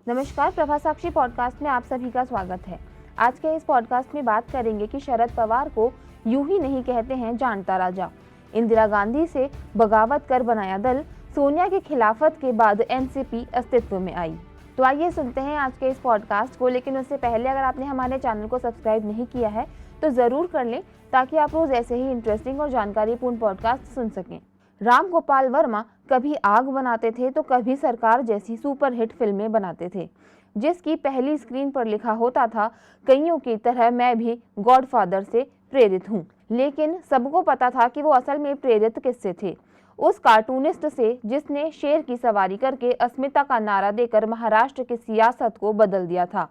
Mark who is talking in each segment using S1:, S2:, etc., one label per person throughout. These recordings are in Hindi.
S1: नमस्कार, प्रभा साक्षी पॉडकास्ट में आप सभी का स्वागत है। आज के इस पॉडकास्ट में बात करेंगे कि शरद पवार को यूं ही नहीं कहते हैं जानता राजा। इंदिरा गांधी से बगावत कर बनाया दल, सोनिया की खिलाफत के बाद एनसीपी अस्तित्व में आई। तो आइए सुनते हैं आज के इस पॉडकास्ट को। लेकिन उससे पहले अगर आपने हमारे चैनल को सब्सक्राइब नहीं किया है तो जरूर कर लें, ताकि आप रोज ऐसे ही इंटरेस्टिंग और जानकारीपूर्ण पॉडकास्ट सुन सकें। राम गोपाल वर्मा कभी आग बनाते थे तो कभी सरकार जैसी सुपरहिट फिल्में बनाते थे, जिसकी पहली स्क्रीन पर लिखा होता था, कईयों की तरह मैं भी गॉडफादर से प्रेरित हूँ। लेकिन सबको पता था कि वो असल में प्रेरित किससे थे? उस कार्टूनिस्ट से जिसने शेर की सवारी करके अस्मिता का नारा देकर महाराष्ट्र की सियासत को बदल दिया था।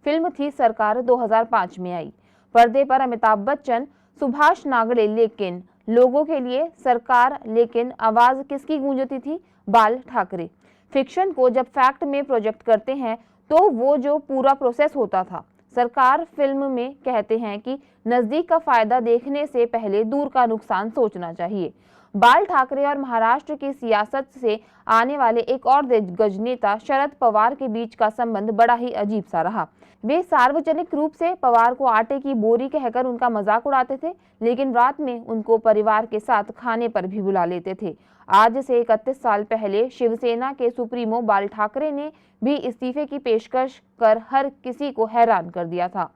S1: फिल्म थी सरकार, 2005 में आई। पर्दे पर अमिताभ बच्चन, सुभाष नागड़े, लेकिन लोगों के लिए सरकार, लेकिन आवाज किसकी गूंजती थी? बाल ठाकरे। फिक्शन को जब फैक्ट में प्रोजेक्ट करते हैं तो वो जो पूरा प्रोसेस होता था। सरकार फिल्म में कहते हैं कि नजदीक का फायदा देखने से पहले दूर का नुकसान सोचना चाहिए। बाल ठाकरे और महाराष्ट्र की सियासत से आने वाले एक और दिग्गज नेता शरद पवार के बीच का संबंध बड़ा ही अजीब सा रहा। वे सार्वजनिक रूप से पवार को आटे की बोरी कहकर उनका मजाक उड़ाते थे, लेकिन रात में उनको परिवार के साथ खाने पर भी बुला लेते थे। आज से 31 साल पहले शिवसेना के सुप्रीमो बाल ठाकरे ने भी इस्तीफे की पेशकश कर हर किसी को हैरान कर दिया था।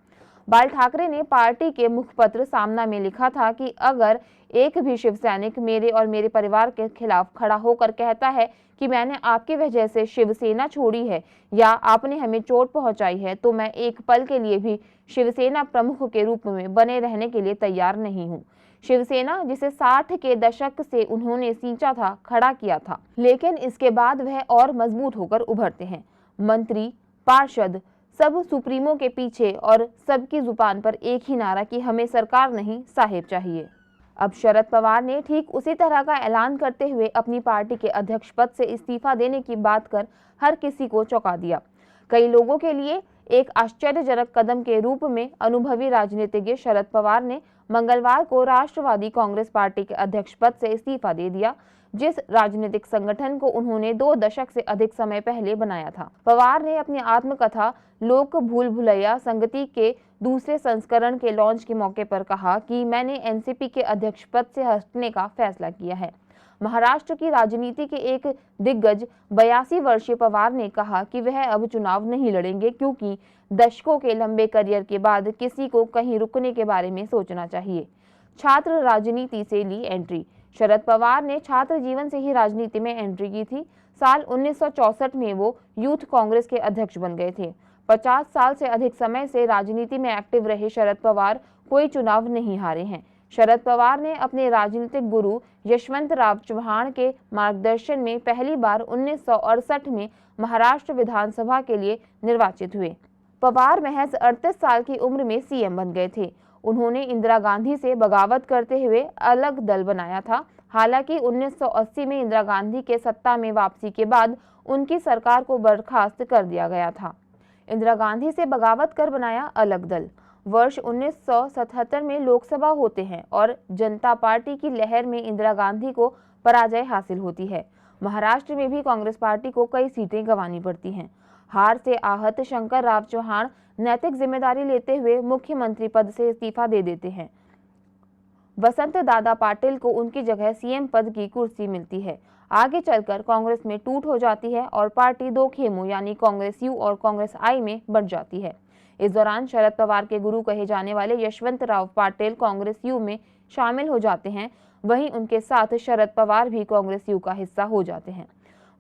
S1: बाल ठाकरे ने पार्टी के मुखपत्र सामना में लिखा था कि अगर एक भी शिव सैनिक मेरे और मेरे परिवार के खिलाफ खड़ा होकर कहता है कि मैंने आपकी वजह से शिवसेना छोड़ी है या आपने हमें चोट पहुंचाई है, तो मैं एक पल के लिए भी शिवसेना प्रमुख के रूप में बने रहने के लिए तैयार नहीं हूं। शिवसेना जिसे 60 के दशक से उन्होंने सींचा था, खड़ा किया था, लेकिन इसके बाद वह और मजबूत होकर उभरते हैं। मंत्री, पार्षद सब सुप्रीमो के पीछे और सबकी जुबान पर एक ही नारा कि हमें सरकार नहीं, साहेब चाहिए। अब शरद पवार ने ठीक उसी तरह का ऐलान करते हुए अपनी पार्टी के अध्यक्ष पद से इस्तीफा देने की बात कर हर किसी को चौंका दिया। कई लोगों के लिए एक आश्चर्यजनक कदम के रूप में अनुभवी राजनीतिज्ञ शरद पवार ने मंगलवार को राष्ट्रवादी कांग्रेस पार्टी के अध्यक्ष पद से इस्तीफा दे दिया, जिस राजनीतिक संगठन को उन्होंने 2 दशक से अधिक समय पहले बनाया था। पवार ने अपनी आत्मकथा लोक भूल भुलैया संगति के दूसरे संस्करण के लॉन्च के मौके पर कहा कि मैंने एनसीपी के अध्यक्ष पद से हटने का फैसला किया है। महाराष्ट्र की राजनीति के एक दिग्गज 82 वर्षीय पवार ने कहा कि वह अब चुनाव नहीं लड़ेंगे, क्योंकि दशकों के लंबे करियर के बाद किसी को कहीं रुकने के बारे में सोचना चाहिए। छात्र राजनीति से ली एंट्री। शरद पवार ने छात्र जीवन से ही राजनीति में एंट्री की थी। साल 1964 में वो यूथ कांग्रेस के अध्यक्ष बन गए थे। 50 साल से अधिक समय से राजनीति में एक्टिव रहे शरद पवार कोई चुनाव नहीं हारे हैं। शरद पवार ने अपने राजनीतिक गुरु यशवंतराव चव्हाण के मार्गदर्शन में पहली बार 1968 में महाराष्ट्र विधानसभा के लिए निर्वाचित हुए। पवार महज 38 साल की उम्र में सीएम बन गए थे। उन्होंने इंदिरा गांधी से बगावत करते हुए अलग दल बनाया था। हालांकि 1980 में इंदिरा गांधी के सत्ता में वापसी के बाद उनकी सरकार को बर्खास्त कर दिया गया था। इंदिरा गांधी से बगावत कर बनाया अलग दल। वर्ष 1977 में लोकसभा होते हैं और जनता पार्टी की लहर में इंदिरा गांधी को पराजय हासिल होती है। महाराष्ट्र में भी कांग्रेस पार्टी को कई सीटें गंवानी पड़ती हैं। हार से आहत शंकर राव चौहान नैतिक जिम्मेदारी लेते हुए मुख्यमंत्री पद से इस्तीफा दे देते हैं। वसंत दादा पाटिल को उनकी जगह सीएम पद की कुर्सी मिलती है। आगे चलकर कांग्रेस में टूट हो जाती है और पार्टी 2 खेमों यानी कांग्रेस यू और कांग्रेस आई में बंट जाती है। इस दौरान शरद पवार के गुरु कहे जाने वाले यशवंतराव पाटिल कांग्रेस यू में शामिल हो जाते हैं। वहीं उनके साथ शरद पवार भी कांग्रेस यू का हिस्सा हो जाते हैं।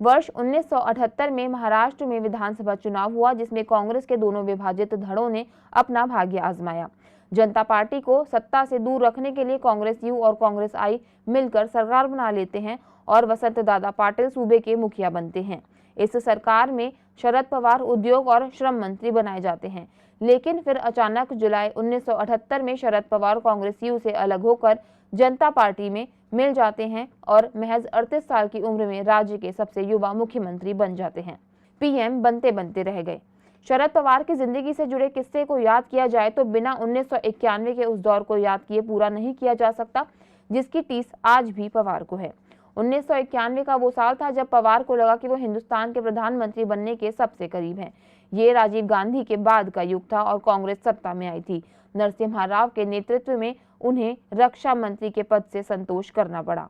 S1: वर्ष 1978 में महाराष्ट्र में विधानसभा चुनाव हुआ, जिसमें कांग्रेस के दोनों विभाजित धड़ों ने अपना भाग्य आजमाया। जनता पार्टी को सत्ता से दूर रखने के लिए कांग्रेस यू और कांग्रेस आई मिलकर सरकार बना लेते हैं और वसंत दादा पाटिल सूबे के मुखिया बनते हैं। इस सरकार में शरद पवार उद्योग और श्रम मंत्री बनाए जाते हैं। लेकिन फिर अचानक जुलाई 1978 में शरद पवार कांग्रेस यू से अलग होकर जनता पार्टी में मिल जाते हैं और महज 38 साल की उम्र में राज्य के सबसे युवा मुख्यमंत्री बन जाते हैं। पीएम बनते बनते रह गए। शरद पवार की जिंदगी से जुड़े किस्से को याद किया जाए तो बिना 1991 के उस दौर को याद किए पूरा नहीं किया जा सकता, जिसकी टीस आज भी पवार को है। 1991 का वो साल था जब पवार को लगा कि वो हिंदुस्तान के प्रधानमंत्री बनने के सबसे करीब हैं। ये राजीव गांधी के बाद का युग था और कांग्रेस सत्ता में आई थी। नरसिम्हा राव के नेतृत्व में उन्हें रक्षा मंत्री के पद से संतोष करना पड़ा।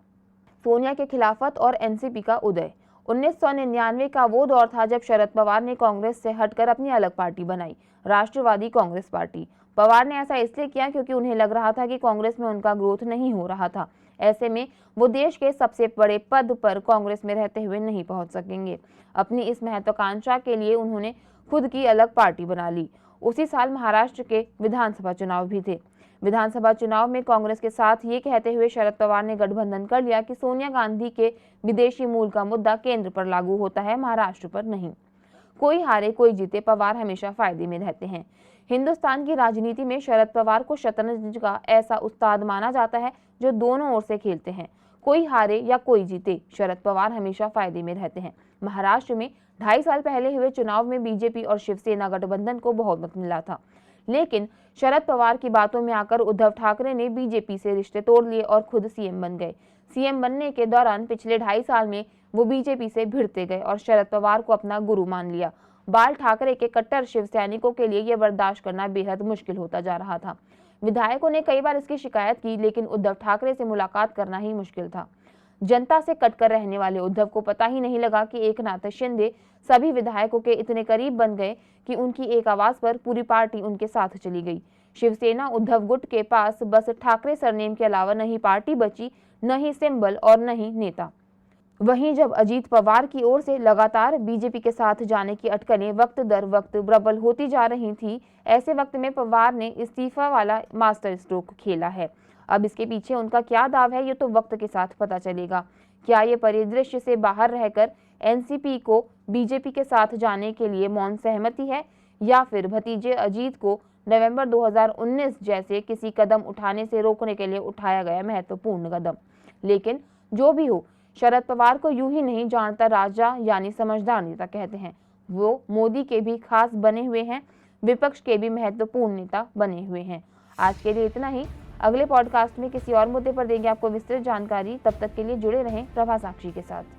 S1: सोनिया के खिलाफत और एनसीपी का उदय। 1999 का वो दौर था जब शरद पवार ने कांग्रेस से हटकर अपनी अलग पार्टी बनाई, राष्ट्रवादी कांग्रेस पार्टी। पवार ने ऐसा इसलिए किया क्योंकि उन्हें लग रहा था कि कांग्रेस में उनका ग्रोथ नहीं हो रहा था। ऐसे में वो देश के सबसे बड़े पद पर कांग्रेस में रहते हुए नहीं पहुंच सकेंगे। अपनी इस महत्वाकांक्षा के लिए उन्होंने खुद की अलग पार्टी बना ली। उसी साल महाराष्ट्र के विधानसभा चुनाव भी थे। विधानसभा चुनाव में कांग्रेस के साथ ये कहते हुए शरद पवार ने गठबंधन कर लिया कि सोनिया गांधी के विदेशी मूल का मुद्दा केंद्र पर लागू होता है, महाराष्ट्र पर नहीं। कोई हारे कोई जीते, पवार हमेशा फायदे में रहते हैं। हिंदुस्तान की राजनीति में शरद पवार को शतरंज का ऐसा उस्ताद माना जाता है जो दोनों ओर से खेलते हैं। कोई हारे या कोई जीते, शरद पवार हमेशा फायदे में रहते हैं। महाराष्ट्र में 2.5 साल पहले हुए चुनाव में बीजेपी और शिवसेना गठबंधन को बहुमत मिला था, लेकिन शरद पवार की बातों में आकर उद्धव ठाकरे ने बीजेपी से रिश्ते तोड़ लिए और खुद सीएम बन गए। सीएम बनने के दौरान पिछले 2.5 साल में वो बीजेपी से भिड़ते गए और शरद पवार को अपना गुरु मान लिया। बाल ठाकरे के कट्टर शिव सैनिकों के लिए यह बर्दाश्त करना बेहद मुश्किल होता जा रहा था। विधायकों ने कई बार इसकी शिकायत की, लेकिन उद्धव ठाकरे से मुलाकात करना ही मुश्किल था। जनता से कटकर रहने वाले उद्धव को पता ही नहीं लगा कि एकनाथ शिंदे सभी विधायकों के इतने करीब बन गए कि उनकी एक आवाज पर पूरी पार्टी उनके साथ चली गई। शिवसेना उद्धव गुट के पास बस ठाकरे सरनेम के अलावा न ही पार्टी बची, न ही सिंबल और न ही नेता। वहीं जब अजीत पवार की ओर से लगातार बीजेपी के साथ जाने की अटकलें वक्त दर वक्त प्रबल होती जा रही थी, ऐसे वक्त में पवार ने इस्तीफा वाला मास्टर स्ट्रोक खेला है। अब इसके पीछे उनका क्या दाव है, ये तो वक्त के साथ पता चलेगा। क्या ये परिदृश्य से बाहर रहकर एनसीपी को बीजेपी के साथ जाने के लिए मौन सहमति है, या फिर भतीजे अजीत को नवंबर 2019 जैसे किसी कदम उठाने से रोकने के लिए उठाया गया महत्वपूर्ण कदम। लेकिन जो भी हो, शरद पवार को यूं ही नहीं जानता राजा यानी समझदार नेता कहते हैं। वो मोदी के भी खास बने हुए हैं, विपक्ष के भी महत्वपूर्ण नेता बने हुए हैं। आज के लिए इतना ही। अगले पॉडकास्ट में किसी और मुद्दे पर देंगे आपको विस्तृत जानकारी। तब तक के लिए जुड़े रहें प्रभा साक्षी के साथ।